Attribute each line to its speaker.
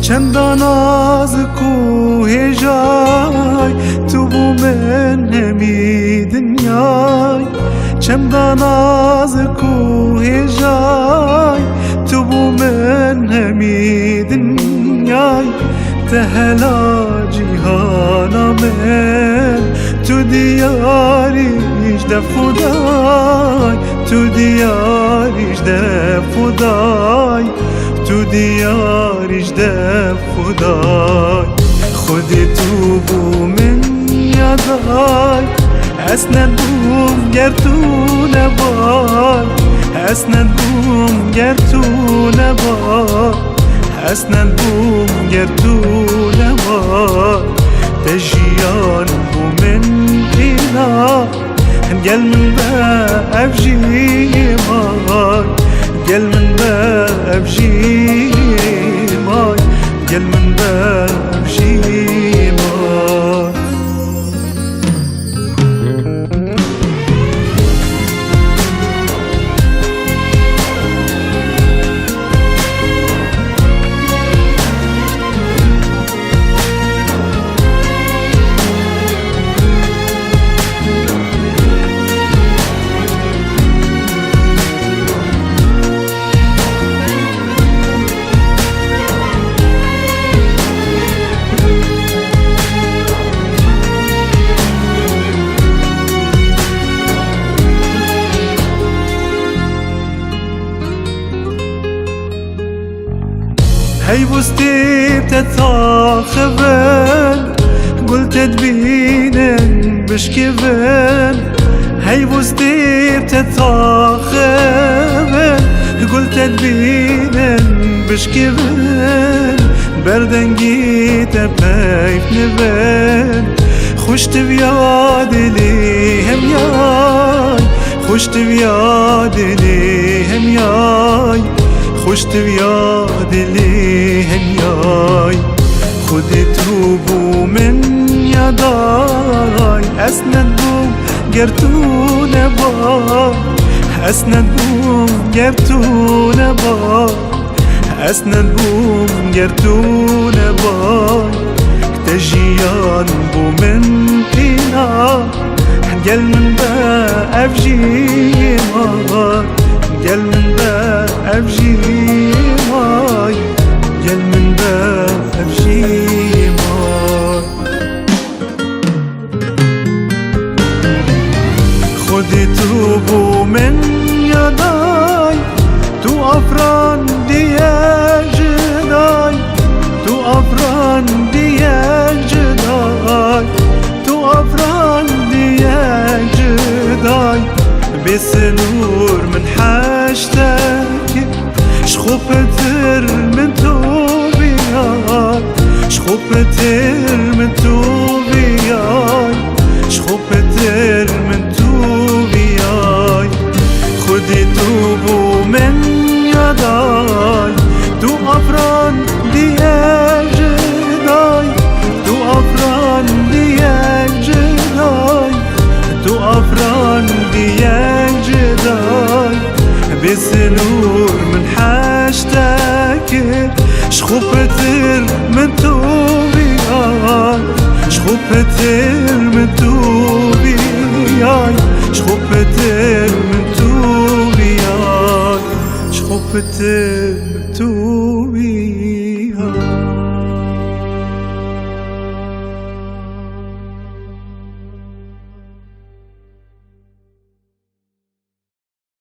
Speaker 1: چندان نازک و هجای تو بو من همی دنیای چندان نازک و هجای تو بو من همی دنیای تهلا جیهانا من تو دیاریش ده خدای تو دیاریش ده خدای تو دیاریش ده خدای خودی تو بو من یادای اسند بوم گر تو نبای اسند بوم گر تو نبای اسند بوم گر تو نبای تجیان بو من اینا گل من بأبجي ماي قل من بأبجي ماي قل من بأبجي ماي هاي بوستي بتتاخبن قلت تبينن بشكبن هاي بوستي بتتاخبن قلت تبينن بشكبن بردن جيت بايف نبن خشت بياد ليهم ياي خشت بياد ليهم ياي خشت بياد ليهن ياي خدت روبو من يداي اسند بوم قرتو نباي اسند بوم قرتو نباي اسند بوم قرتو نباي تجيان بو من إنا قل من بأبجي ماي قل من بأبجي ماي قل من بأبجي ماي خدي توبو من يداي تو أفران ديال جداي تو أفران ديال جداي تو أفران ديال جداي بسنور من حاجتك شخوبتر من توبياي شخوبتر من توبياي شخوبتر من توبياي خدي توبو من يداي تو أفران ديال جداي تو أفران ديال جداي تو أفران ديال جداي بسنور من حاجتك شخوبتر من توبياي شخوبتر من توبياي شخوبتر من توبياي شخوبتر من توبياي